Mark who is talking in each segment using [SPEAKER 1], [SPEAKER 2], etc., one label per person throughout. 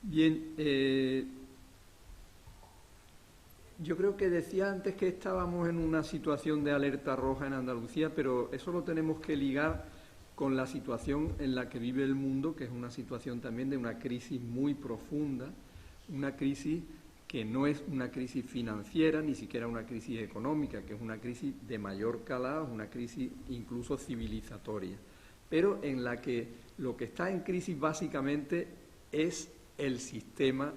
[SPEAKER 1] Bien, yo creo que decía antes que estábamos en una situación de alerta roja en Andalucía, pero eso lo tenemos que ligar con la situación en la que vive el mundo, que es una situación también de una crisis muy profunda, una crisis que no es una crisis financiera, ni siquiera una crisis económica, que es una crisis de mayor calado, una crisis incluso civilizatoria, pero en la que lo que está en crisis básicamente es el sistema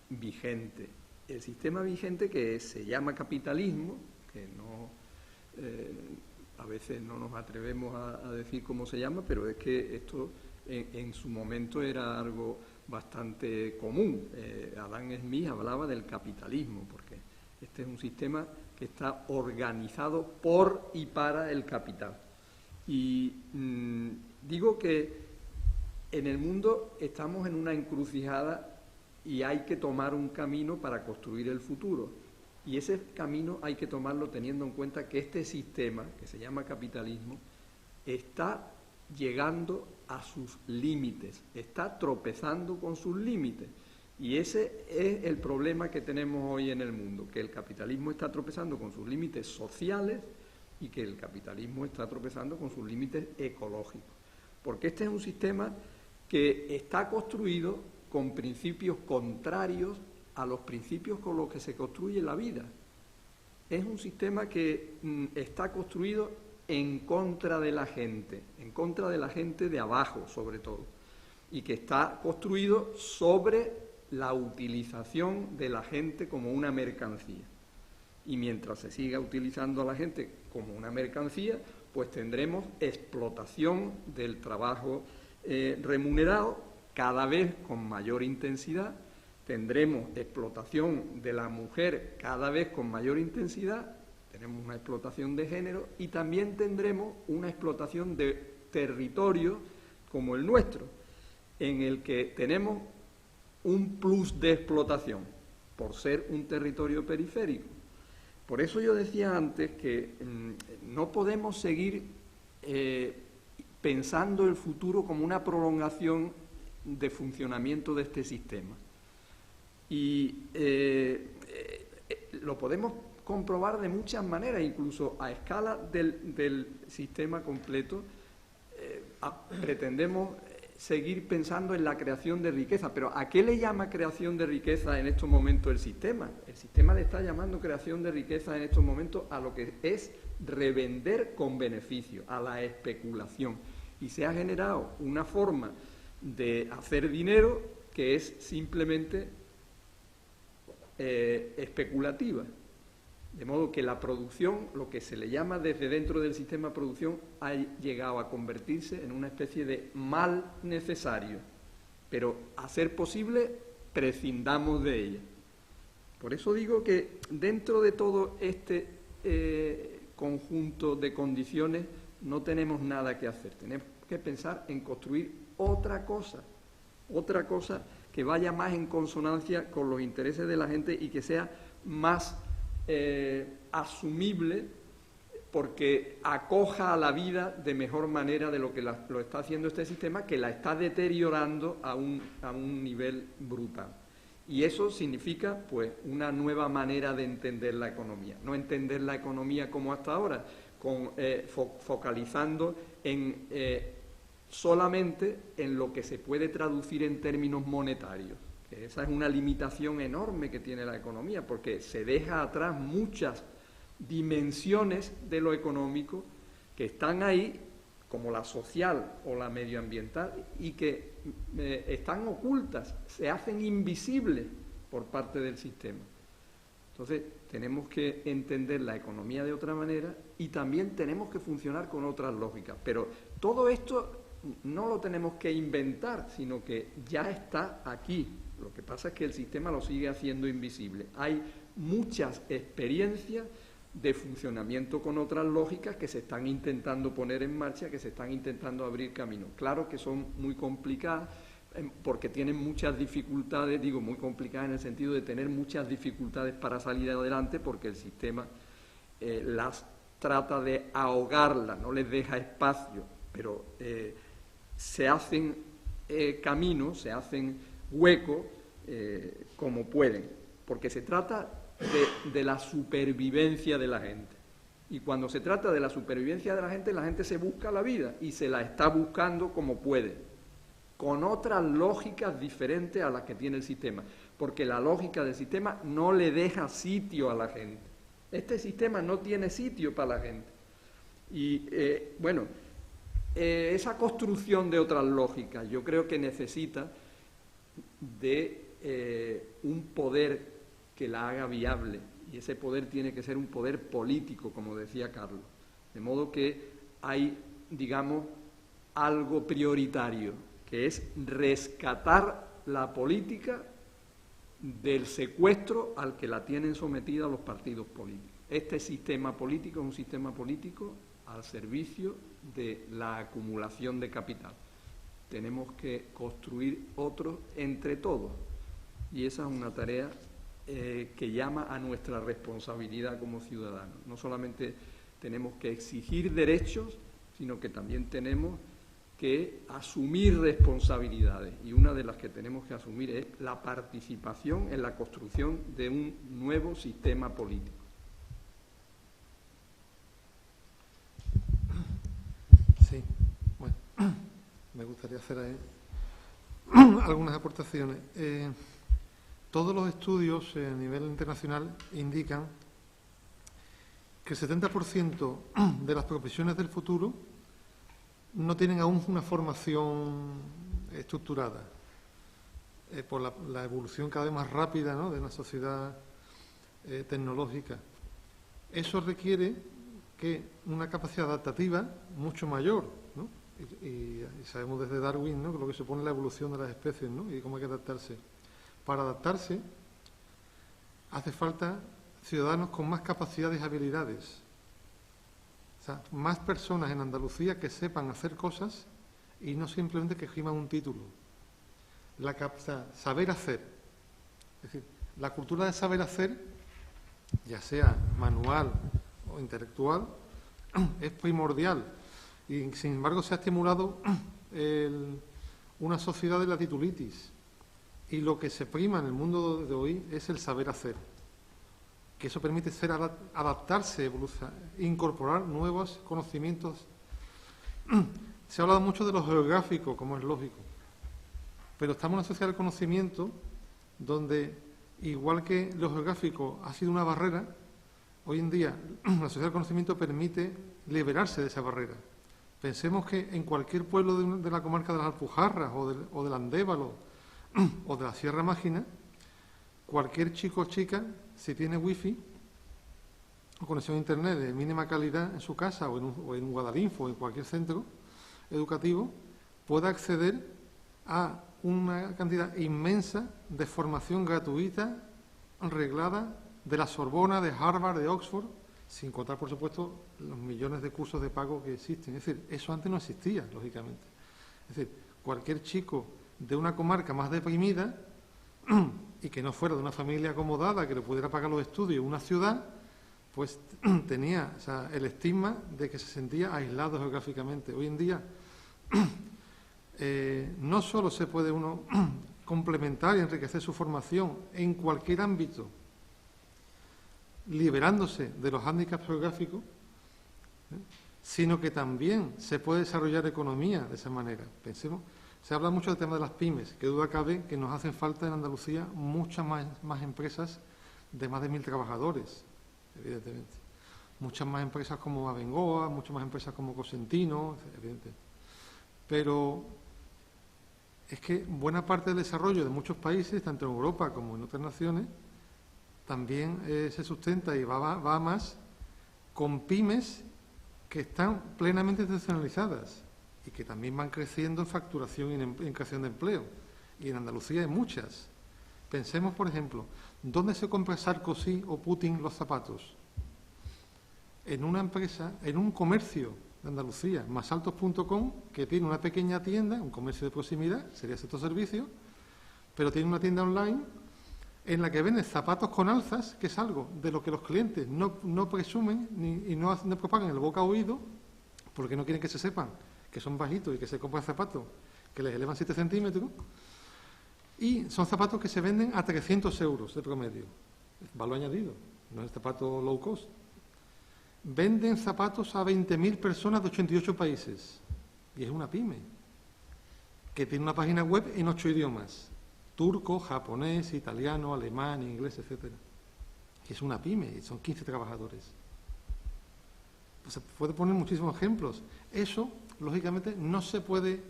[SPEAKER 1] vigente. El sistema vigente que se llama capitalismo, que no, a veces no nos atrevemos a decir cómo se llama, pero es que esto en su momento era algo bastante común. Adam Smith hablaba del capitalismo, porque este es un sistema que está organizado por y para el capital. Y digo que en el mundo estamos en una encrucijada y hay que tomar un camino para construir el futuro. Y ese camino hay que tomarlo teniendo en cuenta que este sistema, que se llama capitalismo, está llegando a sus límites, está tropezando con sus límites. Y ese es el problema que tenemos hoy en el mundo, que el capitalismo está tropezando con sus límites sociales y que el capitalismo está tropezando con sus límites ecológicos. Porque este es un sistema que está construido con principios contrarios a los principios con los que se construye la vida. Es un sistema que está construido en contra de la gente de abajo sobre todo, y que está construido sobre la utilización de la gente como una mercancía. Y mientras se siga utilizando a la gente como una mercancía, pues tendremos explotación del trabajo remunerado cada vez con mayor intensidad, tendremos explotación de la mujer cada vez con mayor intensidad, tenemos una explotación de género y también tendremos una explotación de territorio como el nuestro, en el que tenemos un plus de explotación por ser un territorio periférico. Por eso yo decía antes que no podemos seguir pensando el futuro como una prolongación de funcionamiento de este sistema. Y lo podemos comprobar de muchas maneras, incluso a escala del sistema completo. Pretendemos seguir pensando en la creación de riqueza, pero ¿a qué le llama creación de riqueza en estos momentos el sistema? El sistema le está llamando creación de riqueza en estos momentos a lo que es revender con beneficio, a la especulación. Y se ha generado una forma de hacer dinero que es simplemente especulativa. De modo que la producción, lo que se le llama desde dentro del sistema de producción, ha llegado a convertirse en una especie de mal necesario. Pero a ser posible, prescindamos de ella. Por eso digo que dentro de todo este conjunto de condiciones no tenemos nada que hacer. Tenemos que pensar en construir otra cosa que vaya más en consonancia con los intereses de la gente y que sea más asumible, porque acoja a la vida de mejor manera de lo que lo está haciendo este sistema, que la está deteriorando a un nivel brutal. Y eso significa, pues, una nueva manera de entender la economía. No entender la economía como hasta ahora, focalizando en solamente en lo que se puede traducir en términos monetarios. Que esa es una limitación enorme que tiene la economía, porque se deja atrás muchas dimensiones de lo económico que están ahí, como la social o la medioambiental, y que están ocultas, se hacen invisibles por parte del sistema. Entonces, tenemos que entender la economía de otra manera y también tenemos que funcionar con otras lógicas. Pero todo esto no lo tenemos que inventar, sino que ya está aquí. Lo que pasa es que el sistema lo sigue haciendo invisible. Hay muchas experiencias de funcionamiento con otras lógicas que se están intentando poner en marcha, que se están intentando abrir camino. Claro que son muy complicadas, porque tienen muchas dificultades, digo muy complicadas en el sentido de tener muchas dificultades para salir adelante, porque el sistema las trata de ahogarlas, no les deja espacio, pero se hacen caminos, se hacen huecos como pueden, porque se trata de la supervivencia de la gente. Y cuando se trata de la supervivencia de la gente se busca la vida y se la está buscando como puede, con otras lógicas diferentes a las que tiene el sistema, porque la lógica del sistema no le deja sitio a la gente. Este sistema no tiene sitio para la gente. Y esa construcción de otras lógicas yo creo que necesita de un poder que la haga viable, y ese poder tiene que ser un poder político, como decía Carlos. De modo que hay, digamos, algo prioritario, que es rescatar la política del secuestro al que la tienen sometida los partidos políticos. Este sistema político es un sistema político al servicio de la acumulación de capital. Tenemos que construir otro entre todos, y esa es una tarea que llama a nuestra responsabilidad como ciudadanos. No solamente tenemos que exigir derechos, sino que también tenemos que asumir responsabilidades, y una de las que tenemos que asumir es la participación en la construcción de un nuevo sistema político.
[SPEAKER 2] Sí, bueno, me gustaría hacer ahí algunas aportaciones. Todos los estudios a nivel internacional indican que el 70% de las profesiones del futuro no tienen aún una formación estructurada por la evolución cada vez más rápida, ¿no?, de una sociedad tecnológica. Eso requiere que una capacidad adaptativa mucho mayor, ¿no? Y sabemos desde Darwin, ¿no?, que lo que supone la evolución de las especies, ¿no?, y cómo hay que adaptarse. Para adaptarse hace falta ciudadanos con más capacidades y habilidades. O sea, más personas en Andalucía que sepan hacer cosas y no simplemente que giman un título. Saber hacer. Es decir, la cultura de saber hacer, ya sea manual o intelectual, es primordial. Y, sin embargo, se ha estimulado una sociedad de la titulitis. Y lo que se prima en el mundo de hoy es el saber hacer, que eso permite adaptarse, incorporar nuevos conocimientos. Se ha hablado mucho de lo geográfico, como es lógico, pero estamos en una sociedad del conocimiento donde, igual que lo geográfico ha sido una barrera, hoy en día la sociedad del conocimiento permite liberarse de esa barrera. Pensemos que en cualquier pueblo de la comarca de las Alpujarras o del Andévalo o de la Sierra Mágina, cualquier chico o chica, si tiene wifi o conexión a internet de mínima calidad en su casa o en Guadalinfo o en cualquier centro educativo, puede acceder a una cantidad inmensa de formación gratuita, reglada, de la Sorbona, de Harvard, de Oxford, sin contar, por supuesto, los millones de cursos de pago que existen. Es decir, eso antes no existía, lógicamente. Es decir, cualquier chico de una comarca más deprimida y que no fuera de una familia acomodada que le pudiera pagar los estudios en una ciudad, pues tenía, o sea, el estigma de que se sentía aislado geográficamente. Hoy en día no solo se puede uno complementar y enriquecer su formación en cualquier ámbito, liberándose de los hándicaps geográficos, sino que también se puede desarrollar economía de esa manera. Pensemos, se habla mucho del tema de las pymes, que duda cabe que nos hacen falta en Andalucía muchas más empresas de más de 1000 trabajadores, evidentemente. Muchas más empresas como Abengoa, muchas más empresas como Cosentino, evidentemente. Pero es que buena parte del desarrollo de muchos países, tanto en Europa como en otras naciones, también se sustenta y va más con pymes que están plenamente institucionalizadas y que también van creciendo en facturación y en creación de empleo. Y en Andalucía hay muchas. Pensemos, por ejemplo, ¿dónde se compra Sarkozy o Putin los zapatos? En una empresa, en un comercio de Andalucía, masaltos.com, que tiene una pequeña tienda, un comercio de proximidad, sería sector servicio, pero tiene una tienda online en la que venden zapatos con alzas, que es algo de lo que los clientes no presumen y no propagan el boca a oído, porque no quieren que se sepan que son bajitos y que se compran zapatos que les elevan 7 centímetros, Y son zapatos que se venden a 300 euros de promedio. Valor añadido, no es zapato low cost. Venden zapatos a 20.000 personas de 88 países. Y es una pyme, que tiene una página web en 8 idiomas. Turco, japonés, italiano, alemán, inglés, etc. Y es una pyme, son 15 trabajadores. Pues se puede poner muchísimos ejemplos. Eso, lógicamente, no se puede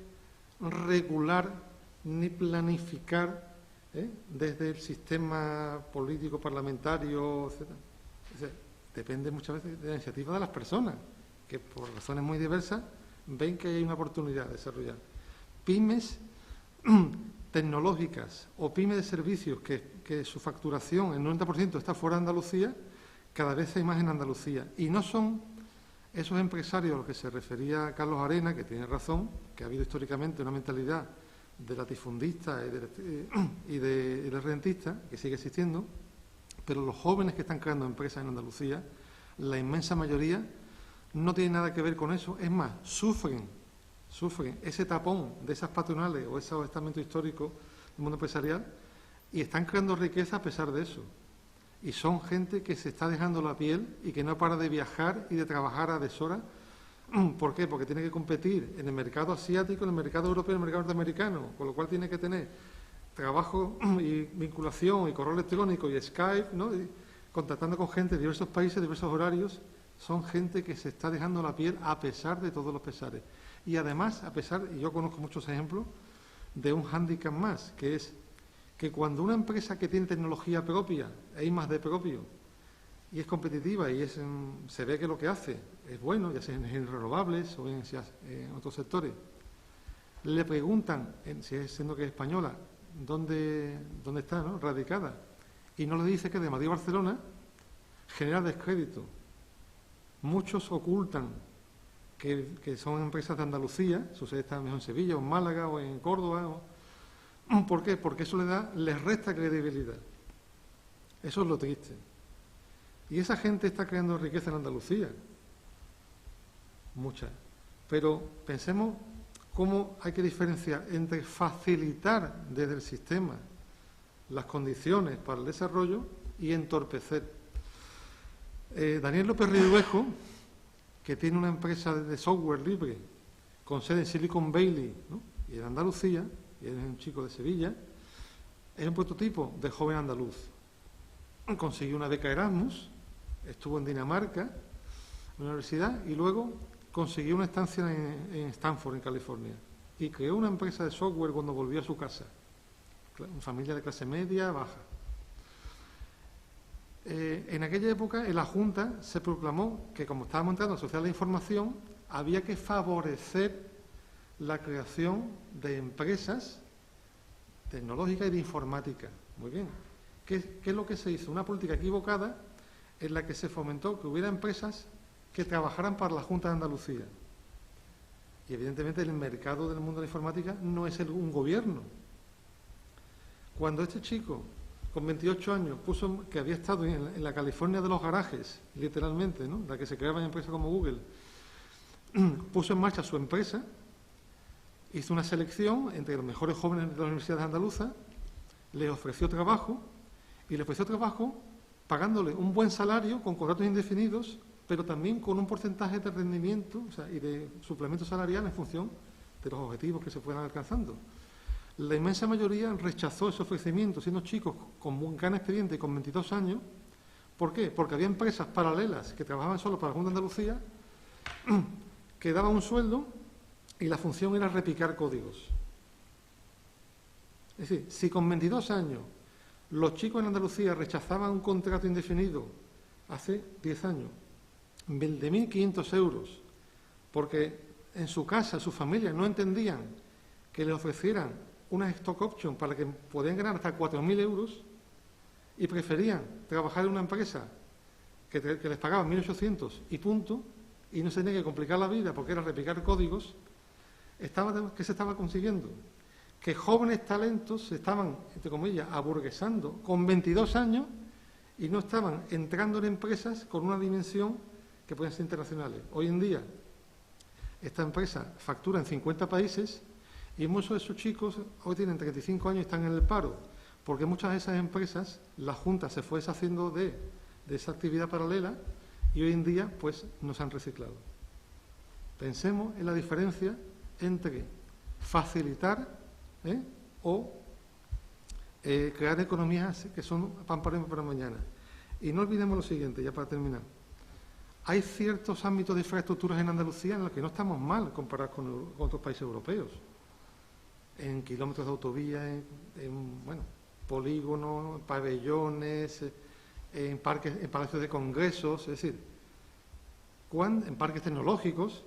[SPEAKER 2] regular ni planificar desde el sistema político, parlamentario, etc. O sea, depende muchas veces de la iniciativa de las personas, que por razones muy diversas ven que hay una oportunidad de desarrollar. Pymes tecnológicas o pymes de servicios que su facturación, el 90% está fuera de Andalucía, cada vez hay más en Andalucía. Y no son esos empresarios a los que se refería Carlos Arena, que tiene razón, que ha habido históricamente una mentalidad de latifundista y de rentista, que sigue existiendo, pero los jóvenes que están creando empresas en Andalucía, la inmensa mayoría, no tienen nada que ver con eso. Es más, sufren ese tapón de esas patronales o ese estamento histórico del mundo empresarial y están creando riqueza a pesar de eso. Y son gente que se está dejando la piel y que no para de viajar y de trabajar a deshora. ¿Por qué? Porque tiene que competir en el mercado asiático, en el mercado europeo, en el mercado norteamericano, con lo cual tiene que tener trabajo y vinculación y correo electrónico y Skype, ¿no? Y contactando con gente de diversos países, diversos horarios. Son gente que se está dejando la piel a pesar de todos los pesares. Y además, a pesar, y yo conozco muchos ejemplos, de un hándicap más, que es que cuando una empresa que tiene tecnología propia, e I+D propio, y es competitiva y se ve que lo que hace es bueno, ya sea en energías renovables o en otros sectores, le preguntan, siendo que es española, dónde está, ¿no?, radicada, y no le dice que de Madrid a Barcelona, genera descrédito. Muchos ocultan que son empresas de Andalucía, su sede está mejor en Sevilla o en Málaga o en Córdoba. ¿Por qué? Porque eso les resta credibilidad. Eso es lo triste. Y esa gente está creando riqueza en Andalucía. Mucha. Pero pensemos cómo hay que diferenciar entre facilitar desde el sistema las condiciones para el desarrollo y entorpecer. Daniel López Riduejo, que tiene una empresa de software libre con sede en Silicon Valley, ¿no?, y en Andalucía, y es un chico de Sevilla, es un prototipo de joven andaluz. Consiguió una beca Erasmus, estuvo en Dinamarca, en la universidad, y luego consiguió una estancia en Stanford, en California, y creó una empresa de software cuando volvió a su casa. Una familia de clase media, baja. En aquella época, en la Junta se proclamó que, como estábamos entrando a la sociedad de la información, había que favorecer la creación de empresas tecnológicas y de informática. Muy bien. ¿Qué es lo que se hizo? Una política equivocada en la que se fomentó que hubiera empresas que trabajaran para la Junta de Andalucía. Y evidentemente el mercado del mundo de la informática no es un gobierno. Cuando este chico, con 28 años, que había estado en la California de los garajes, literalmente, ¿no?, la que se creaba en empresas como Google, puso en marcha su empresa, hizo una selección entre los mejores jóvenes de las universidades andaluzas, les ofreció trabajo, y le ofreció trabajo pagándole un buen salario con contratos indefinidos, pero también con un porcentaje de rendimiento, o sea, y de suplemento salarial en función de los objetivos que se fueran alcanzando. La inmensa mayoría rechazó ese ofrecimiento, siendo chicos con un gran expediente y con 22 años. ¿Por qué? Porque había empresas paralelas que trabajaban solo para la Junta de Andalucía, que daban un sueldo y la función era repicar códigos. Es decir, si con 22 años los chicos en Andalucía rechazaban un contrato indefinido hace 10 años, de 1.500 euros, porque en su casa, su familia no entendían que le ofrecieran unas stock options para que podían ganar hasta 4.000 euros y preferían trabajar en una empresa que les pagaba 1.800 y punto, y no se tenía que complicar la vida porque era replicar códigos. ¿Qué se estaba consiguiendo? Que jóvenes talentos se estaban, entre comillas, aburguesando con 22 años y no estaban entrando en empresas con una dimensión que pueden ser internacionales. Hoy en día, esta empresa factura en 50 países Y muchos de esos chicos hoy tienen 35 años y están en el paro, porque muchas de esas empresas, la Junta se fue deshaciendo de esa actividad paralela y hoy en día pues no se han reciclado. Pensemos en la diferencia entre facilitar o crear economías que son pan para mañana. Y no olvidemos lo siguiente, ya para terminar. Hay ciertos ámbitos de infraestructuras en Andalucía en los que no estamos mal comparados con otros países europeos. En kilómetros de autovía, en polígonos, pabellones, en palacios de congresos, es decir, en parques tecnológicos,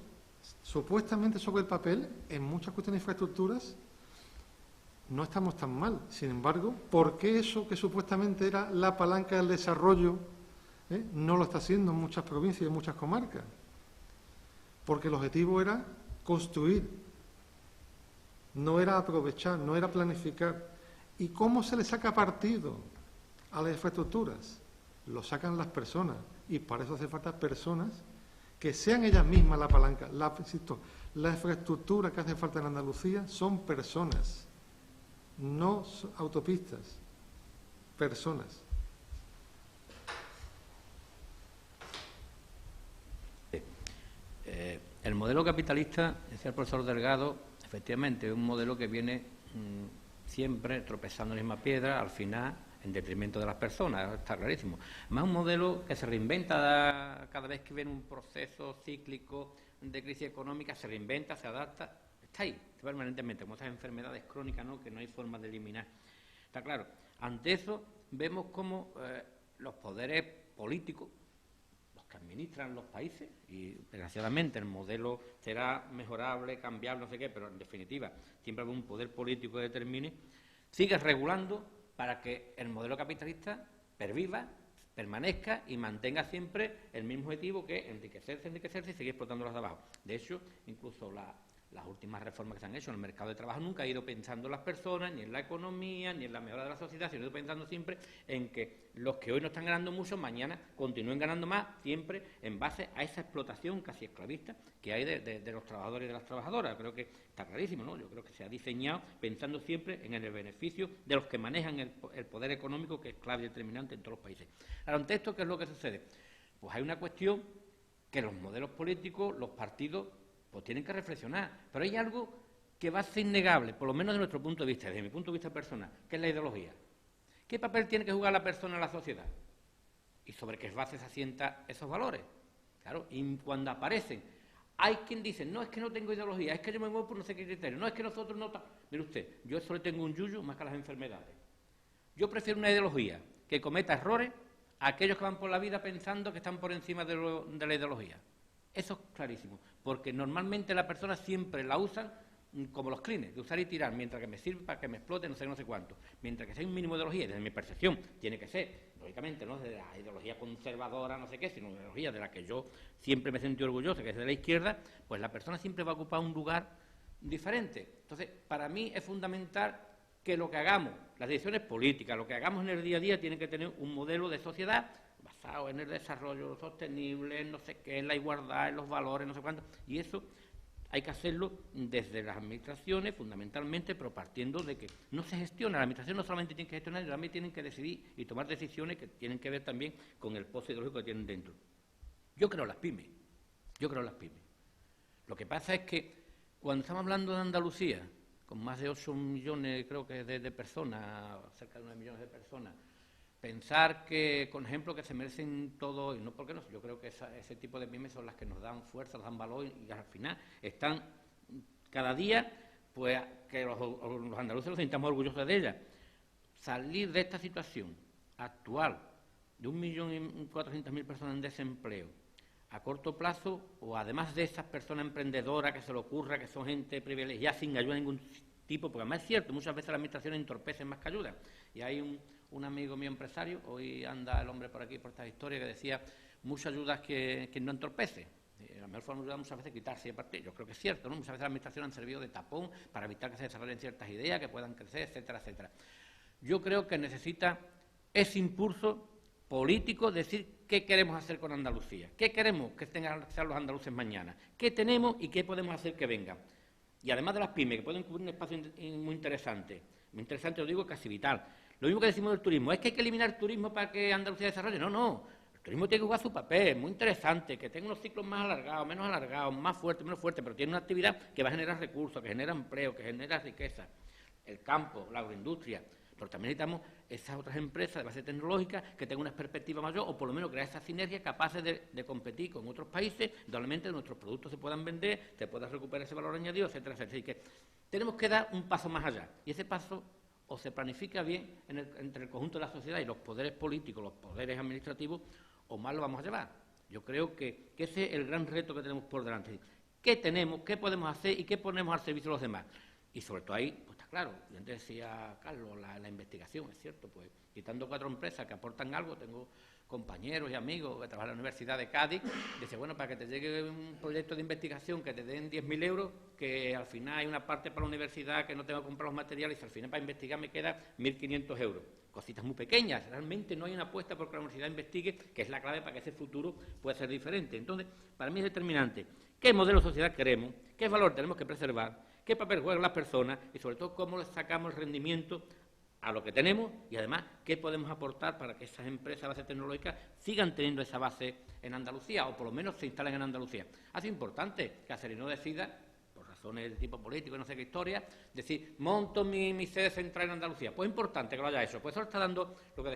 [SPEAKER 2] supuestamente sobre el papel, en muchas cuestiones de infraestructuras, no estamos tan mal. Sin embargo, ¿por qué eso que supuestamente era la palanca del desarrollo no lo está haciendo en muchas provincias y en muchas comarcas? Porque el objetivo era construir, no era aprovechar, no era planificar. ¿Y cómo se le saca partido a las infraestructuras? Lo sacan las personas, y para eso hace falta personas que sean ellas mismas la palanca. Insisto, la infraestructura que hace falta en Andalucía son personas, no autopistas, personas.
[SPEAKER 3] El modelo capitalista, decía el profesor Delgado, efectivamente es un modelo que viene siempre tropezando en la misma piedra, al final en detrimento de las personas, está clarísimo. Más un modelo que se reinventa cada vez que viene un proceso cíclico de crisis económica, se reinventa, se adapta, está ahí permanentemente, como esas enfermedades crónicas, ¿no?, que no hay forma de eliminar. Está claro. Ante eso vemos cómo los poderes políticos, los que administran los países, y desgraciadamente el modelo será mejorable, cambiable, no sé qué, pero en definitiva siempre habrá un poder político que determine, sigue regulando para que el modelo capitalista perviva, permanezca y mantenga siempre el mismo objetivo, que es enriquecerse y seguir explotando los de abajo. De hecho, incluso las últimas reformas que se han hecho en el mercado de trabajo nunca ha ido pensando en las personas, ni en la economía, ni en la mejora de la sociedad, sino ha ido pensando siempre en que los que hoy no están ganando mucho, mañana continúen ganando más, siempre en base a esa explotación casi esclavista que hay de los trabajadores y de las trabajadoras. Creo que está clarísimo, ¿no? Yo creo que se ha diseñado pensando siempre en el beneficio de los que manejan el poder económico, que es clave y determinante en todos los países. Ahora, ante esto, ¿qué es lo que sucede? Pues hay una cuestión que los modelos políticos, los partidos, pues tienen que reflexionar. Pero hay algo que va a ser innegable, por lo menos desde nuestro punto de vista, desde mi punto de vista personal, que es la ideología. ¿Qué papel tiene que jugar la persona en la sociedad? ¿Y sobre qué base se asientan esos valores? Claro, y cuando aparecen, hay quien dice, no, es que no tengo ideología, es que yo me muevo por no sé qué criterio, no, es que nosotros no... Mire usted, yo eso le tengo un yuyu más que a las enfermedades. Yo prefiero una ideología que cometa errores a aquellos que van por la vida pensando que están por encima de la ideología. Eso es clarísimo, porque normalmente la persona siempre la usan como los clines, de usar y tirar, mientras que me sirve para que me explote no sé cuánto. Mientras que sea un mínimo de ideología, desde mi percepción, tiene que ser, lógicamente, no de la ideología conservadora, no sé qué, sino de la ideología de la que yo siempre me he sentido orgulloso, que es de la izquierda, pues la persona siempre va a ocupar un lugar diferente. Entonces, para mí es fundamental que lo que hagamos, las decisiones políticas, lo que hagamos en el día a día, tiene que tener un modelo de sociedad basado en el desarrollo sostenible, en no sé qué, en la igualdad, en los valores, no sé cuánto, y eso hay que hacerlo desde las administraciones, fundamentalmente, pero partiendo de que no se gestiona. La administración no solamente tiene que gestionar, sino también tienen que decidir y tomar decisiones que tienen que ver también con el pozo ideológico que tienen dentro. Yo creo en las pymes. Lo que pasa es que cuando estamos hablando de Andalucía, con más de 8 millones, creo que de personas, cerca de 9 millones de personas, pensar que, con ejemplo, que se merecen todo, y no porque no, yo creo que ese tipo de pymes son las que nos dan fuerza, nos dan valor, y al final están cada día, pues que los andaluces nos sintamos orgullosos de ellas. Salir de esta situación actual de 1.400.000 personas en desempleo a corto plazo, o además de esas personas emprendedoras que se le ocurra que son gente privilegiada sin ayuda de ningún tipo, porque además es cierto, muchas veces las administraciones entorpecen más que ayudan. Y hay un amigo mío empresario, hoy anda el hombre por aquí, por estas historias, que decía muchas ayudas que no entorpece. La mejor forma de ayudar muchas veces es quitarse de partido. Yo creo que es cierto, ¿no? Muchas veces las administraciones han servido de tapón para evitar que se desarrollen ciertas ideas, que puedan crecer, etcétera, etcétera. Yo creo que necesita ese impulso político, decir qué queremos hacer con Andalucía, qué queremos que sean los andaluces mañana, qué tenemos y qué podemos hacer que venga. y además de las pymes, que pueden cubrir un espacio muy interesante, lo digo casi vital. Lo mismo que decimos del turismo, es que hay que eliminar el turismo para que Andalucía desarrolle. No, el turismo tiene que jugar su papel, muy interesante, que tenga unos ciclos más alargados, menos alargados, más fuertes, menos fuertes, pero tiene una actividad que va a generar recursos, que genera empleo, que genera riqueza. El campo, la agroindustria, pero también necesitamos esas otras empresas de base tecnológica que tengan una perspectiva mayor o por lo menos crear esas sinergias capaces de competir con otros países, donde nuestros productos se puedan vender, se pueda recuperar ese valor añadido, etcétera, etcétera. Así que tenemos que dar un paso más allá y ese paso o se planifica bien entre el conjunto de la sociedad y los poderes políticos, los poderes administrativos, o más lo vamos a llevar. Yo creo que ese es el gran reto que tenemos por delante. ¿Qué tenemos, qué podemos hacer y qué ponemos al servicio de los demás? Y sobre todo ahí, pues está claro, y antes decía Carlos, la investigación, es cierto, pues quitando 4 empresas que aportan algo, tengo compañeros y amigos que trabajan en la Universidad de Cádiz, dice, bueno, para que te llegue un proyecto de investigación que te den 10.000 euros, que al final hay una parte para la universidad que no tengo que comprar los materiales, y al final para investigar me queda 1.500 euros. Cositas muy pequeñas, realmente no hay una apuesta por que la universidad investigue, que es la clave para que ese futuro pueda ser diferente. Entonces, para mí es determinante qué modelo de sociedad queremos, qué valor tenemos que preservar, qué papel juegan las personas y sobre todo cómo le sacamos el rendimiento a lo que tenemos y además qué podemos aportar para que esas empresas de base tecnológica sigan teniendo esa base en Andalucía o por lo menos se instalen en Andalucía. Hace importante que Acerinox decida, por razones de tipo político y no sé qué historia, decir, monto mi sede central en Andalucía. Pues es importante que lo haya hecho. Pues eso está dando lo que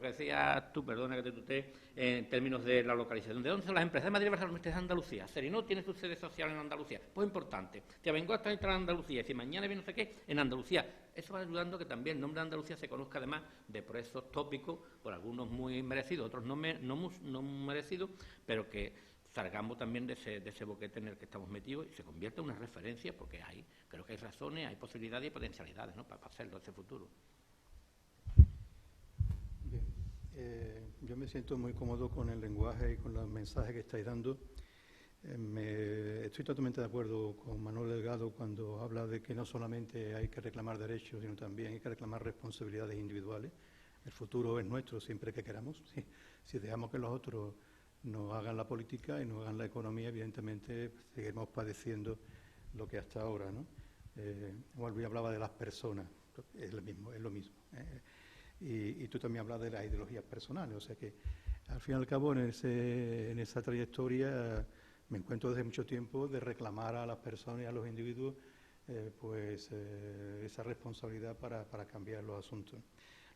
[SPEAKER 3] decías tú, perdona que te tuteé, en términos de la localización. ¿De dónde son las empresas? De Madrid, Barcelona, de Andalucía. Acerinox tiene su sede social en Andalucía. Pues importante. Te vengo hasta entrar en Andalucía y si mañana viene no sé qué, en Andalucía. Eso va ayudando que también el nombre de Andalucía se conozca además de por esos tópicos, por algunos muy merecidos, otros no merecidos, pero que salgamos también de ese boquete en el que estamos metidos y se convierta en una referencia, porque creo que hay razones, hay posibilidades y potencialidades, ¿no?, para hacerlo ese futuro.
[SPEAKER 4] Bien, yo me siento muy cómodo con el lenguaje y con los mensajes que estáis dando. Estoy totalmente de acuerdo con Manuel Delgado cuando habla de que no solamente hay que reclamar derechos, sino también hay que reclamar responsabilidades individuales. El futuro es nuestro siempre que queramos. Si dejamos que los otros nos hagan la política y nos hagan la economía, evidentemente seguiremos padeciendo lo que hasta ahora, ¿no? Walby hablaba de las personas, es lo mismo. Y tú también hablas de las ideologías personales, o sea que al fin y al cabo en esa trayectoria me encuentro desde mucho tiempo de reclamar a las personas y a los individuos esa responsabilidad para cambiar los asuntos.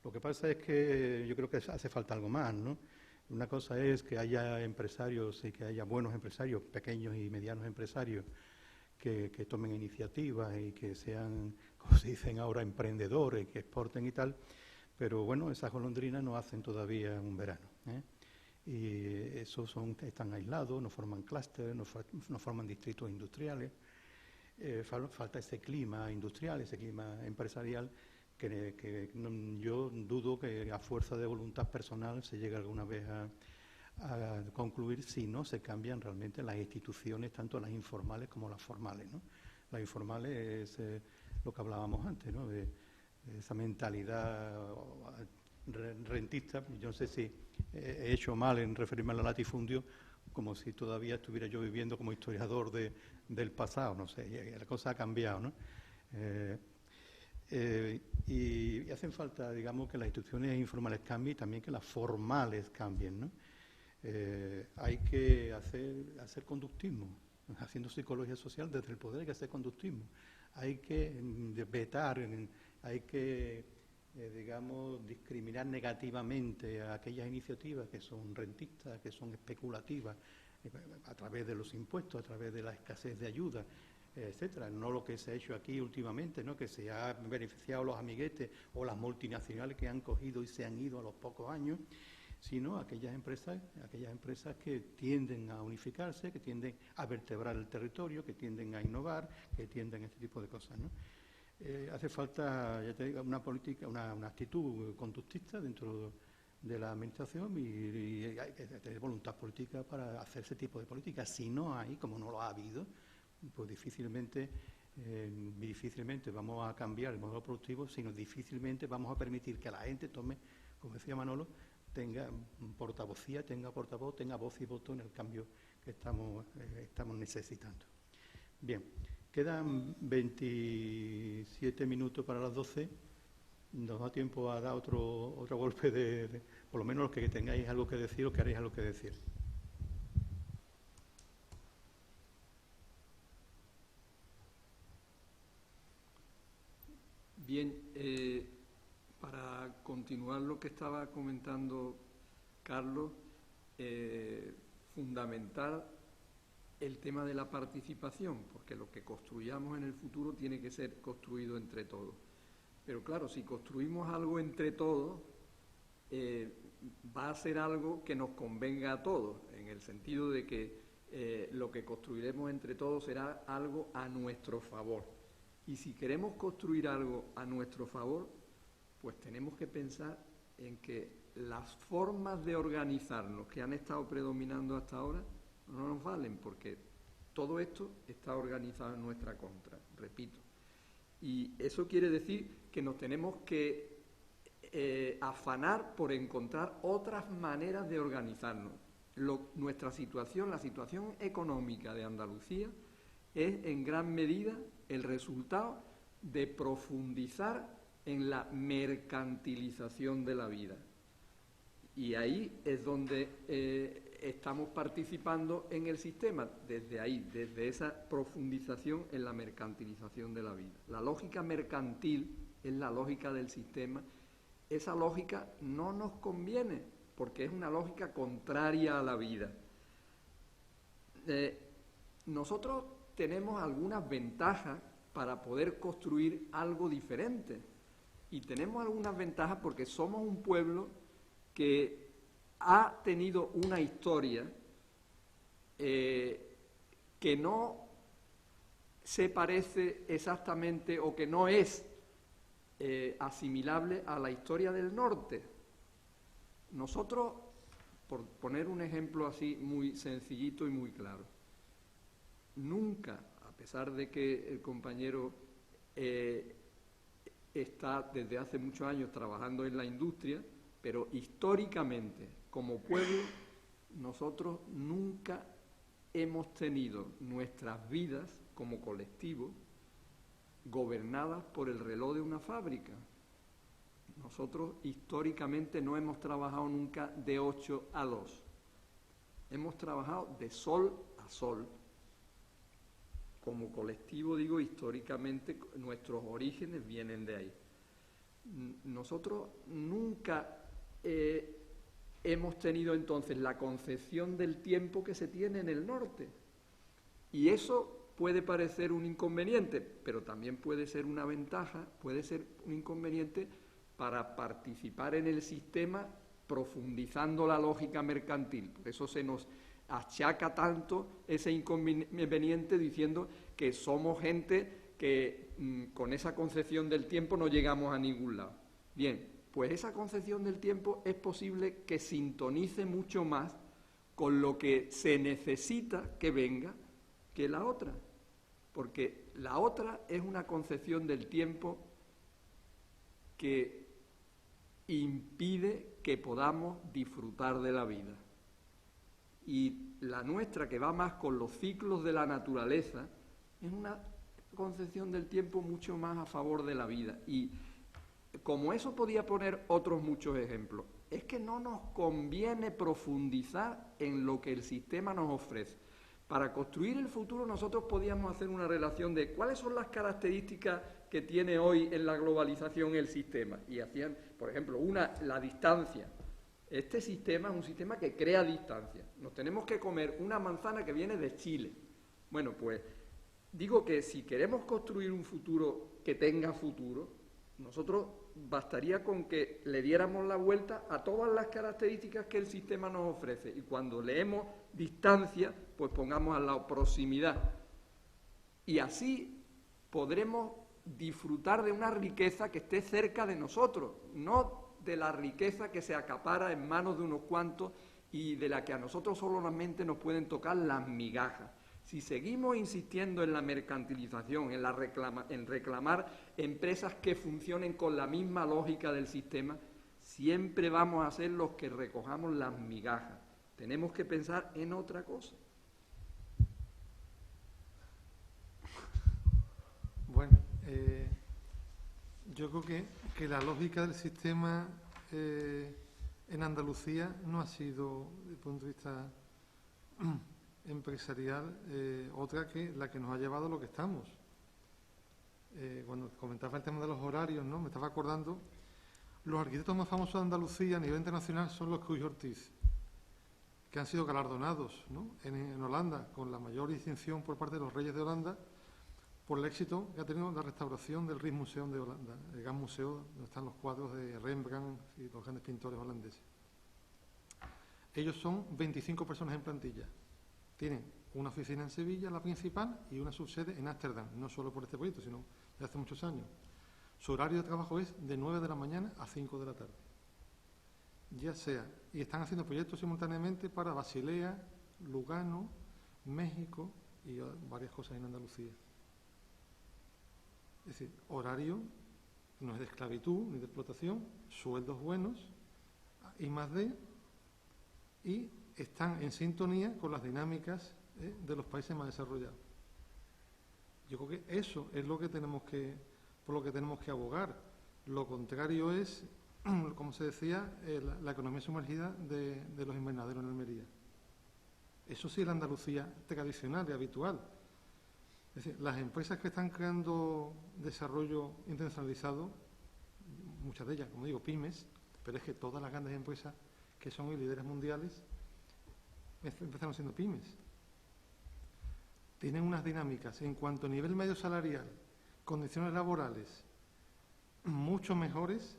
[SPEAKER 4] Lo que pasa es que yo creo que hace falta algo más, ¿no? Una cosa es que haya empresarios y que haya buenos empresarios, pequeños y medianos empresarios, que tomen iniciativas y que sean, como se dicen ahora, emprendedores, que exporten y tal, pero bueno, esas golondrinas no hacen todavía un verano, ¿eh? Y esos están aislados, no forman clústeres, no forman distritos industriales. Falta ese clima industrial, ese clima empresarial que yo dudo que a fuerza de voluntad personal se llegue alguna vez a concluir si no se cambian realmente las instituciones, tanto las informales como las formales, ¿no? Las informales es lo que hablábamos antes, ¿no?, de esa mentalidad rentista. Yo no sé si he hecho mal en referirme al latifundio, como si todavía estuviera yo viviendo como historiador del pasado, no sé, la cosa ha cambiado, ¿no? Y hacen falta, digamos, que las instituciones informales cambien y también que las formales cambien, ¿no? Hay que hacer conductismo, haciendo psicología social desde el poder hay que hacer conductismo. Hay que vetar, hay que, digamos, discriminar negativamente a aquellas iniciativas que son rentistas, que son especulativas, a través de los impuestos, a través de la escasez de ayuda, etcétera. No lo que se ha hecho aquí últimamente, ¿no?, que se ha beneficiado a los amiguetes o las multinacionales que han cogido y se han ido a los pocos años, sino aquellas empresas que tienden a unificarse, que tienden a vertebrar el territorio, que tienden a innovar, que tienden a este tipo de cosas, ¿no? Hace falta, ya te digo, una política, una actitud conductista dentro de la administración y hay que tener voluntad política para hacer ese tipo de política. Si no hay, como no lo ha habido, pues difícilmente vamos a cambiar el modelo productivo, sino difícilmente vamos a permitir que la gente tome, como decía Manolo, tenga portavocía, tenga voz y voto en el cambio que estamos necesitando. Bien, Quedan 27 minutos para las 12. Nos da tiempo a dar otro golpe por lo menos los que tengáis algo que decir o que haréis algo que decir.
[SPEAKER 1] Bien, para continuar lo que estaba comentando Carlos, fundamental el tema de la participación, porque lo que construyamos en el futuro tiene que ser construido entre todos. Pero claro, si construimos algo entre todos, va a ser algo que nos convenga a todos, en el sentido de que lo que construiremos entre todos será algo a nuestro favor. Y si queremos construir algo a nuestro favor, pues tenemos que pensar en que las formas de organizarnos que han estado predominando hasta ahora no nos valen, porque todo esto está organizado en nuestra contra, repito. Y eso quiere decir que nos tenemos que afanar por encontrar otras maneras de organizarnos. Nuestra situación, la situación económica de Andalucía, es en gran medida el resultado de profundizar en la mercantilización de la vida. Y ahí es donde estamos participando en el sistema, desde ahí, desde esa profundización en la mercantilización de la vida. La lógica mercantil es la lógica del sistema. Esa lógica no nos conviene, porque es una lógica contraria a la vida. Nosotros tenemos algunas ventajas para poder construir algo diferente. Y tenemos algunas ventajas porque somos un pueblo que ha tenido una historia que no se parece exactamente o que no es asimilable a la historia del norte. Nosotros, por poner un ejemplo así muy sencillito y muy claro, nunca, a pesar de que el compañero está desde hace muchos años trabajando en la industria, pero históricamente, como pueblo, nosotros nunca hemos tenido nuestras vidas como colectivo gobernadas por el reloj de una fábrica. Nosotros históricamente no hemos trabajado nunca de 8 a 2. Hemos trabajado de sol a sol. Como colectivo, digo, históricamente nuestros orígenes vienen de ahí. Nosotros nunca hemos tenido entonces la concepción del tiempo que se tiene en el norte. Y eso puede parecer un inconveniente, pero también puede ser una ventaja, puede ser un inconveniente para participar en el sistema profundizando la lógica mercantil. Por eso se nos achaca tanto ese inconveniente diciendo que somos gente que con esa concepción del tiempo no llegamos a ningún lado. Bien, pues esa concepción del tiempo es posible que sintonice mucho más con lo que se necesita que venga que la otra, porque la otra es una concepción del tiempo que impide que podamos disfrutar de la vida. Y la nuestra, que va más con los ciclos de la naturaleza, es una concepción del tiempo mucho más a favor de la vida. Y como eso podía poner otros muchos ejemplos, es que no nos conviene profundizar en lo que el sistema nos ofrece. Para construir el futuro nosotros podíamos hacer una relación de cuáles son las características que tiene hoy en la globalización el sistema. Y hacían, por ejemplo, la distancia. Este sistema es un sistema que crea distancia. Nos tenemos que comer una manzana que viene de Chile. Bueno, pues digo que si queremos construir un futuro que tenga futuro, nosotros bastaría con que le diéramos la vuelta a todas las características que el sistema nos ofrece. Y cuando leemos distancia, pues pongamos al lado proximidad. Y así podremos disfrutar de una riqueza que esté cerca de nosotros, no de la riqueza que se acapara en manos de unos cuantos y de la que a nosotros solamente nos pueden tocar las migajas. Si seguimos insistiendo en la mercantilización, en reclamar empresas que funcionen con la misma lógica del sistema, siempre vamos a ser los que recojamos las migajas. Tenemos que pensar en otra cosa.
[SPEAKER 2] Yo creo que la lógica del sistema en Andalucía no ha sido, desde el punto de vista empresarial, otra que la que nos ha llevado a lo que estamos. Cuando comentaba el tema de los horarios, ¿no? Me estaba acordando, los arquitectos más famosos de Andalucía a nivel internacional son los Cruyff Ortiz, que han sido galardonados, ¿no? en Holanda, con la mayor distinción por parte de los reyes de Holanda, por el éxito que ha tenido la restauración del Rijksmuseum de Holanda, el gran museo donde están los cuadros de Rembrandt y los grandes pintores holandeses. Ellos son 25 personas en plantilla. Tienen una oficina en Sevilla, la principal, y una subsede en Ámsterdam, no solo por este proyecto, sino de hace muchos años. Su horario de trabajo es de 9 de la mañana a 5 de la tarde. Ya sea, y están haciendo proyectos simultáneamente para Basilea, Lugano, México y varias cosas en Andalucía. Es decir, horario no es de esclavitud ni de explotación, sueldos buenos, I+D, y están en sintonía con las dinámicas de los países más desarrollados. Yo creo que eso es lo que por lo que tenemos que abogar. Lo contrario es, como se decía, la economía sumergida de los invernaderos en Almería. Eso sí es la Andalucía tradicional y habitual. Es decir, las empresas que están creando desarrollo internacionalizado, muchas de ellas, como digo, pymes, pero es que todas las grandes empresas que son hoy líderes mundiales empezaron siendo pymes. Tienen unas dinámicas en cuanto a nivel medio salarial, condiciones laborales, mucho mejores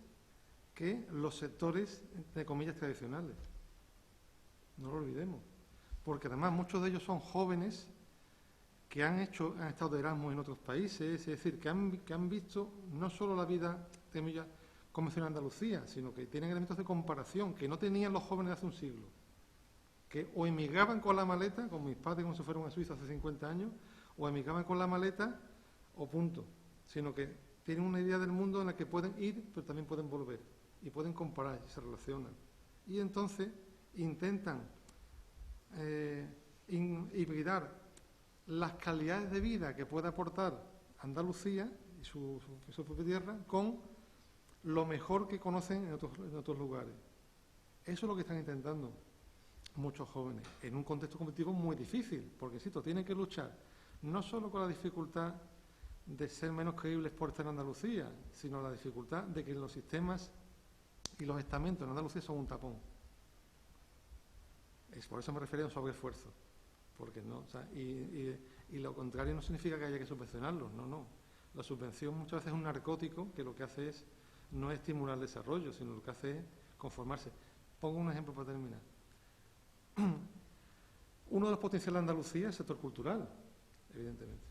[SPEAKER 2] que los sectores, de comillas, tradicionales. No lo olvidemos. Porque además muchos de ellos son jóvenes que han estado de Erasmus en otros países, es decir, que han visto no solo la vida convencional en Andalucía, sino que tienen elementos de comparación que no tenían los jóvenes de hace un siglo, que o emigraban con la maleta, como mis padres cuando se fueron a Suiza hace 50 años, o emigraban con la maleta o punto, sino que tienen una idea del mundo en la que pueden ir, pero también pueden volver, y pueden comparar y se relacionan. Y entonces intentan hibridar las calidades de vida que puede aportar Andalucía y su propia tierra con lo mejor que conocen en otros lugares. Eso es lo que están intentando muchos jóvenes, en un contexto competitivo muy difícil, porque, insisto, tienen que luchar no solo con la dificultad de ser menos creíbles por estar en Andalucía, sino la dificultad de que los sistemas y los estamentos en Andalucía son un tapón. Es por eso me refería a un sobreesfuerzo. Porque no, o sea, y lo contrario no significa que haya que subvencionarlos, no. La subvención muchas veces es un narcótico que lo que hace es no estimular el desarrollo, sino lo que hace es conformarse. Pongo un ejemplo para terminar. Uno de los potenciales de Andalucía es el sector cultural, evidentemente.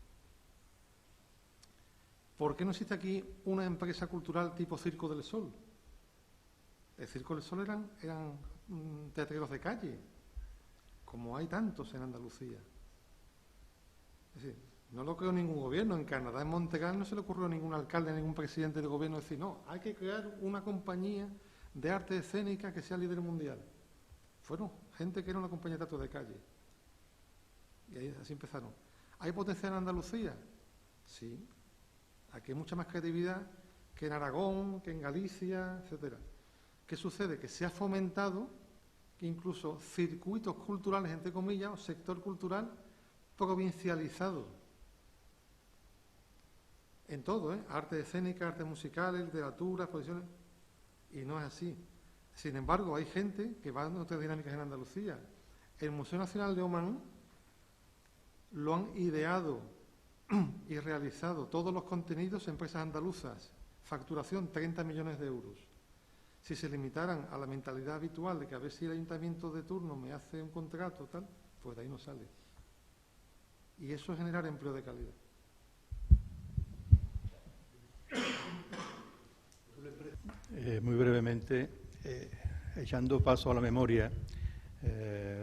[SPEAKER 2] ¿Por qué no existe aquí una empresa cultural tipo Circo del Sol? El Circo del Sol eran teatreros de calle, como hay tantos en Andalucía. Es decir, no lo creó ningún gobierno. En Canadá, en Montreal, no se le ocurrió a ningún alcalde, a ningún presidente del gobierno decir, no, hay que crear una compañía de arte escénica que sea líder mundial. Fueron gente que era una compañía de teatro de calle. Y ahí, así empezaron. ¿Hay potencial en Andalucía? Sí. Aquí hay mucha más creatividad que en Aragón, que en Galicia, etcétera. ¿Qué sucede? Que se ha fomentado que incluso circuitos culturales, entre comillas, o sector cultural provincializado. En todo, arte escénica, artes musicales, literatura, exposiciones. Y no es así. Sin embargo, hay gente que va en otras dinámicas en Andalucía. El Museo Nacional de Omán lo han ideado y realizado todos los contenidos empresas andaluzas. Facturación 30 millones de euros. Si se limitaran a la mentalidad habitual de que a ver si el ayuntamiento de turno me hace un contrato, tal, pues de ahí no sale. Y eso es generar empleo de calidad.
[SPEAKER 4] Muy brevemente, echando paso a la memoria,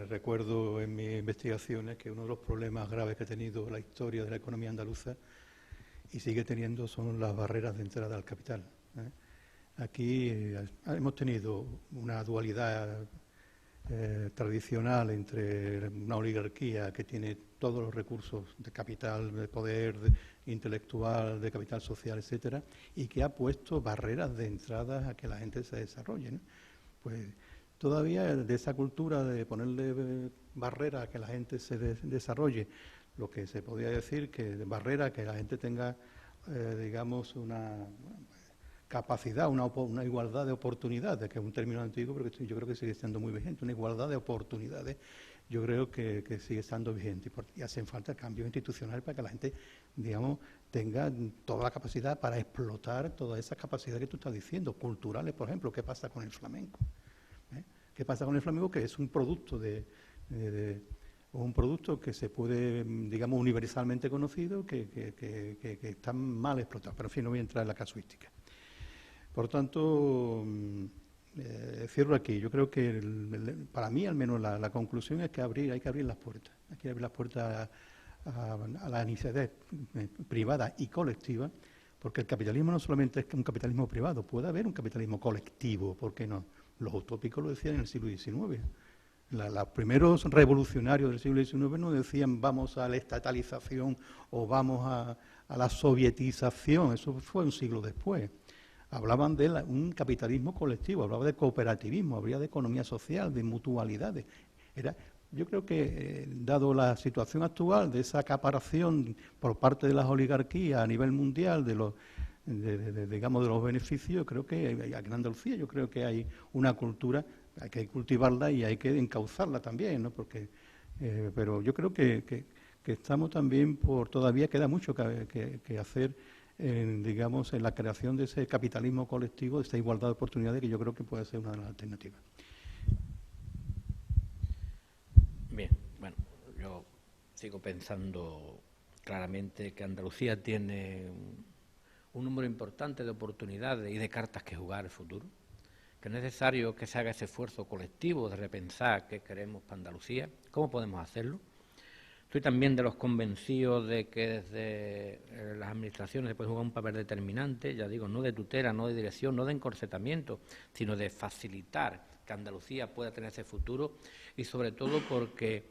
[SPEAKER 4] recuerdo en mis investigaciones que uno de los problemas graves que ha tenido la historia de la economía andaluza y sigue teniendo son las barreras de entrada al capital. Aquí hemos tenido una dualidad tradicional entre una oligarquía que tiene todos los recursos de capital, de poder intelectual, de capital social, etcétera, y que ha puesto barreras de entrada a que la gente se desarrolle, ¿no? Pues todavía de esa cultura de ponerle barreras a que la gente se desarrolle, lo que se podría decir que de barreras a que la gente tenga, digamos, una capacidad, una igualdad de oportunidades, que es un término antiguo, pero que yo creo que sigue siendo muy vigente, una igualdad de oportunidades, yo creo que sigue estando vigente, y hacen falta cambios institucionales para que la gente, digamos, tenga toda la capacidad para explotar todas esas capacidades que tú estás diciendo, culturales, por ejemplo. ¿Qué pasa con el flamenco? ¿Qué pasa con el flamenco? Que es un producto un producto que se puede, digamos, universalmente conocido, que está mal explotado. Pero en fin, no voy a entrar en la casuística. Por tanto, cierro aquí. Yo creo que para mí, al menos, la conclusión es que hay que abrir las puertas. Hay que abrir las puertas a la iniciativa privada y colectiva, porque el capitalismo no solamente es un capitalismo privado, puede haber un capitalismo colectivo, ¿por qué no? Los utópicos lo decían en el siglo XIX. Los primeros revolucionarios del siglo XIX no decían vamos a la estatalización o vamos a la sovietización, eso fue un siglo después. Hablaban de un capitalismo colectivo, hablaba de cooperativismo, habría de economía social, de mutualidades. Yo creo que, dado la situación actual de esa acaparación por parte de las oligarquías a nivel mundial digamos, de los beneficios, creo que aquí en Andalucía yo creo que hay una cultura, hay que cultivarla y hay que encauzarla también, ¿no? Porque, pero yo creo que estamos también todavía queda mucho que hacer, digamos, en la creación de ese capitalismo colectivo, de esa igualdad de oportunidades, que yo creo que puede ser una de las alternativas.
[SPEAKER 3] Bien, bueno, yo sigo pensando claramente que Andalucía tiene un número importante de oportunidades y de cartas que jugar en el futuro, que es necesario que se haga ese esfuerzo colectivo de repensar qué queremos para Andalucía, cómo podemos hacerlo. Estoy también de los convencidos de que desde las administraciones se puede jugar un papel determinante, ya digo, no de tutela, no de dirección, no de encorsetamiento, sino de facilitar que Andalucía pueda tener ese futuro, y sobre todo porque,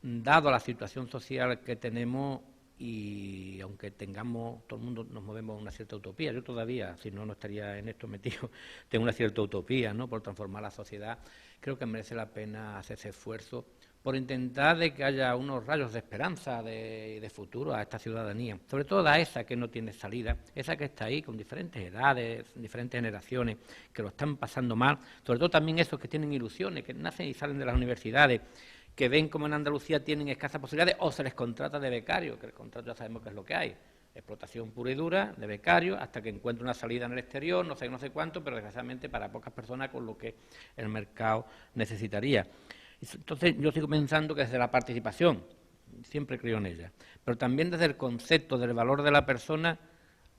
[SPEAKER 3] dado la situación social que tenemos, y aunque tengamos, todo el mundo nos movemos en una cierta utopía, yo todavía, si no, no estaría en esto metido, tengo una cierta utopía, ¿no?, por transformar la sociedad, creo que merece la pena hacer ese esfuerzo por intentar de que haya unos rayos de esperanza, de futuro a esta ciudadanía, sobre todo a esa que no tiene salida, esa que está ahí con diferentes edades, diferentes generaciones, que lo están pasando mal, sobre todo también esos que tienen ilusiones, que nacen y salen de las universidades, que ven como en Andalucía tienen escasas posibilidades, o se les contrata de becarios, que el contrato ya sabemos que es lo que hay, explotación pura y dura de becarios, hasta que encuentre una salida en el exterior, no sé cuánto, pero desgraciadamente para pocas personas con lo que el mercado necesitaría. Entonces yo sigo pensando que desde la participación, siempre creo en ella, pero también desde el concepto del valor de la persona,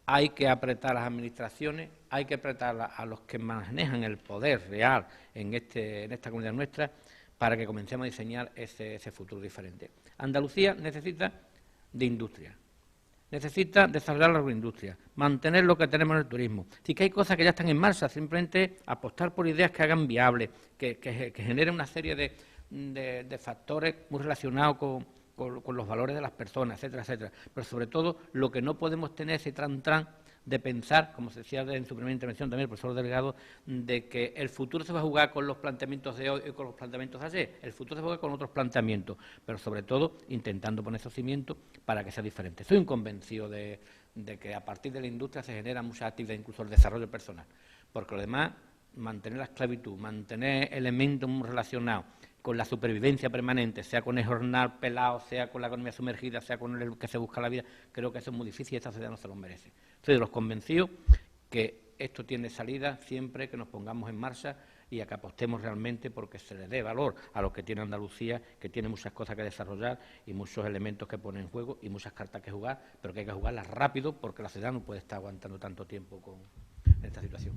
[SPEAKER 3] hay que apretar a las administraciones, hay que apretar a los que manejan el poder real en esta comunidad nuestra, para que comencemos a diseñar ese futuro diferente. Andalucía necesita de industria, necesita desarrollar la agroindustria, mantener lo que tenemos en el turismo. Sí que hay cosas que ya están en marcha, simplemente apostar por ideas que hagan viables, que generen una serie de factores muy relacionados con los valores de las personas, etcétera, etcétera. Pero sobre todo, lo que no podemos tener es ese tran-tran de pensar, como se decía en su primera intervención también el profesor Delgado, de que el futuro se va a jugar con los planteamientos de hoy y con los planteamientos de ayer. El futuro se juega con otros planteamientos, pero sobre todo intentando poner esos cimientos para que sea diferente. Soy un convencido de que a partir de la industria se generan muchas actividades, incluso el desarrollo personal, porque lo demás, mantener la esclavitud, mantener elementos muy relacionados con la supervivencia permanente, sea con el jornal pelado, sea con la economía sumergida, sea con el que se busca la vida, creo que eso es muy difícil y esta sociedad no se lo merece. Soy de los convencidos que esto tiene salida siempre que nos pongamos en marcha y a que apostemos realmente porque se le dé valor a lo que tiene Andalucía, que tiene muchas cosas que desarrollar y muchos elementos que poner en juego y muchas cartas que jugar, pero que hay que jugarlas rápido porque la sociedad no puede estar aguantando tanto tiempo con esta situación.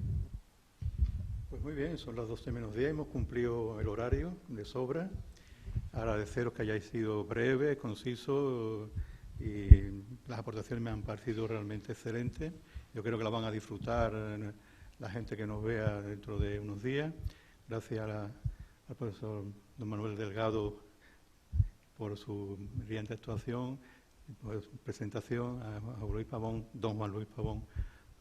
[SPEAKER 4] Pues muy bien, son las 12:10, hemos cumplido el horario de sobra. Agradeceros que hayáis sido breves, concisos, y las aportaciones me han parecido realmente excelentes. Yo creo que la van a disfrutar la gente que nos vea dentro de unos días. Gracias al profesor don Manuel Delgado, por su brillante actuación, por su presentación, a Luis Pavón, don Juan Luis Pavón,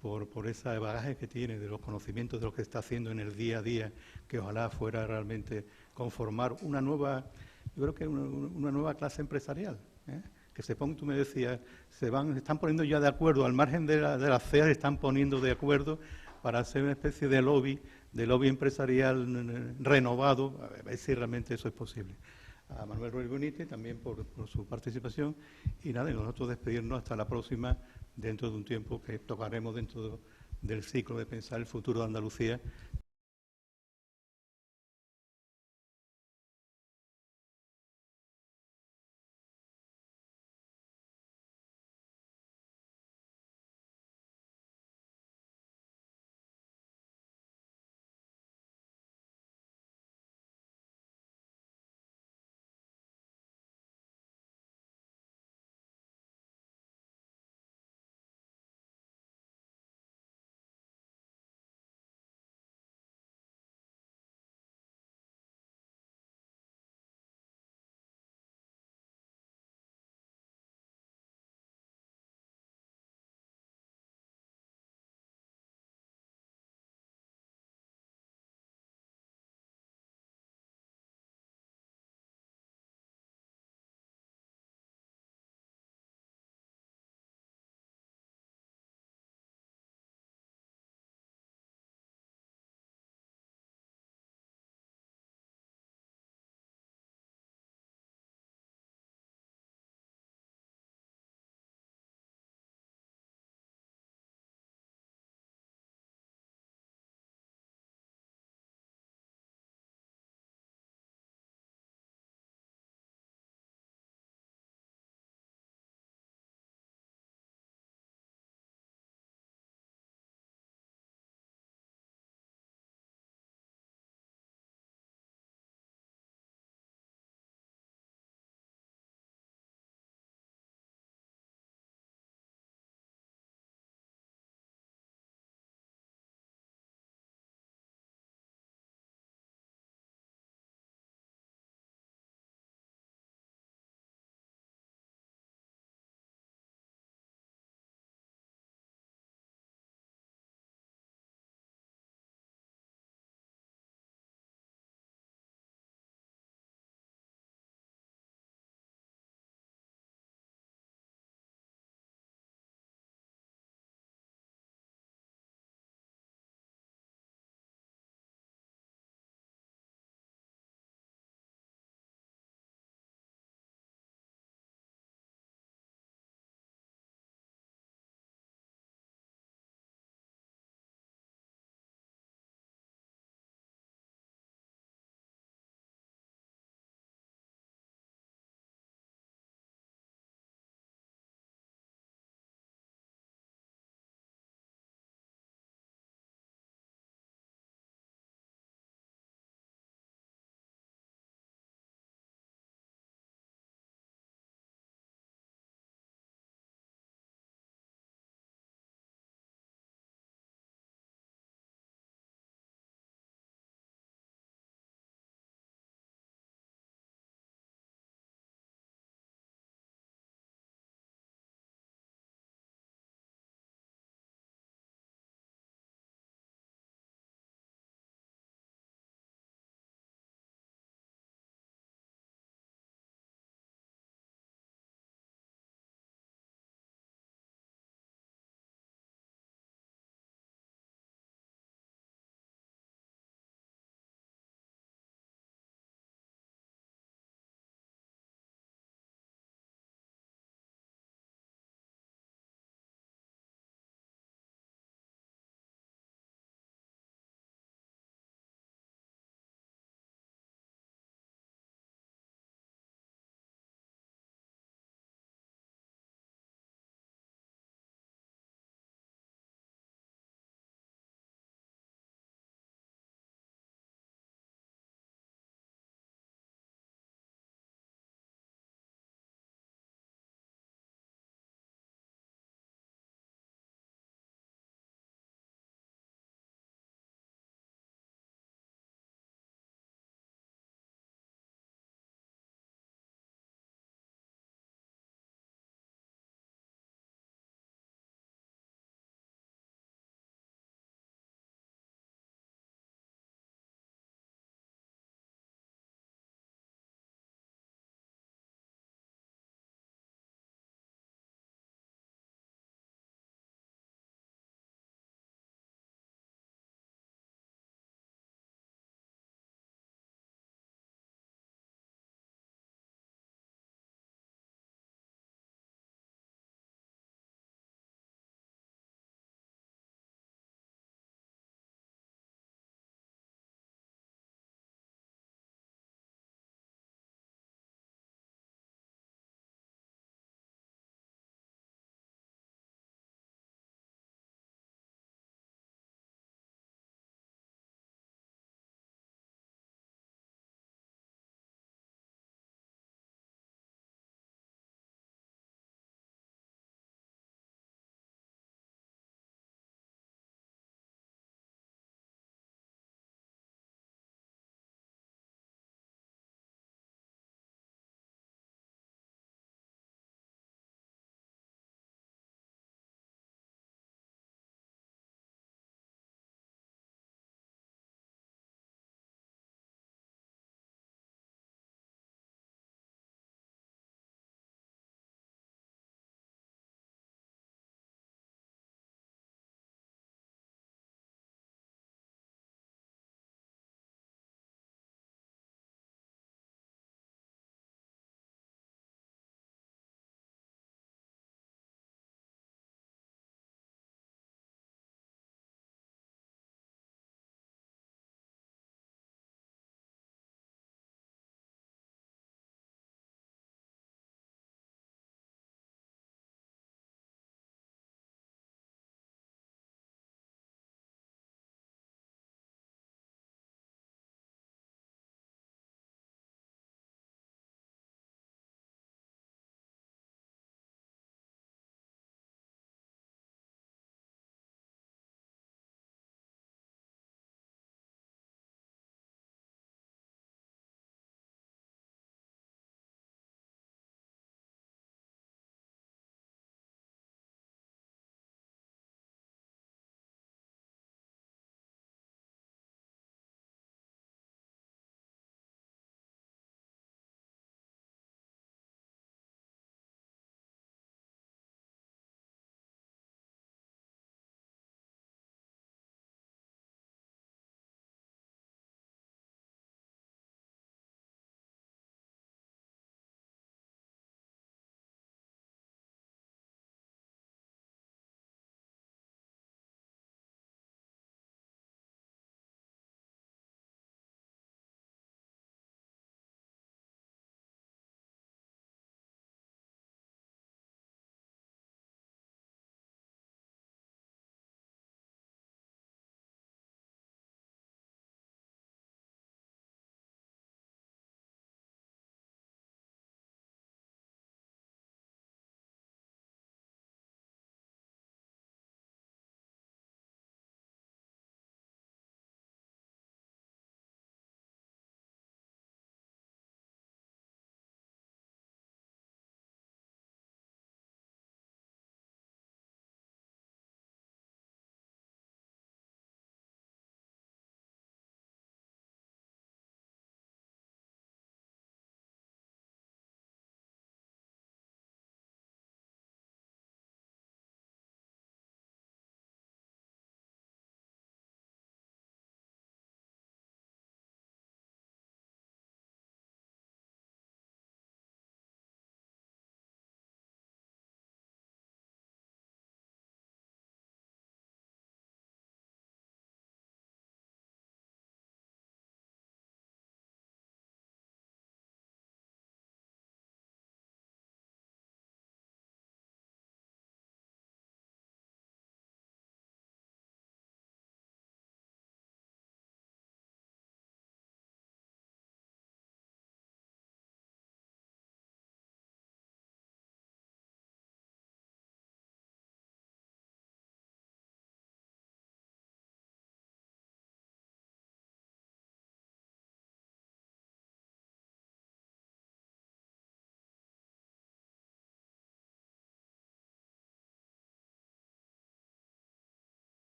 [SPEAKER 4] por ese bagaje que tiene de los conocimientos de lo que está haciendo en el día a día, que ojalá fuera realmente conformar una nueva, yo creo que una nueva clase empresarial, que se pongan, tú me decías, se están poniendo ya de acuerdo, al margen de la CEA, se están poniendo de acuerdo para hacer una especie de lobby empresarial renovado, a ver si realmente eso es posible. A Manuel Ruiz Bonite también por su participación, y nada, y nosotros despedirnos hasta la próxima, dentro de un tiempo que tocaremos dentro del ciclo de pensar el futuro de Andalucía,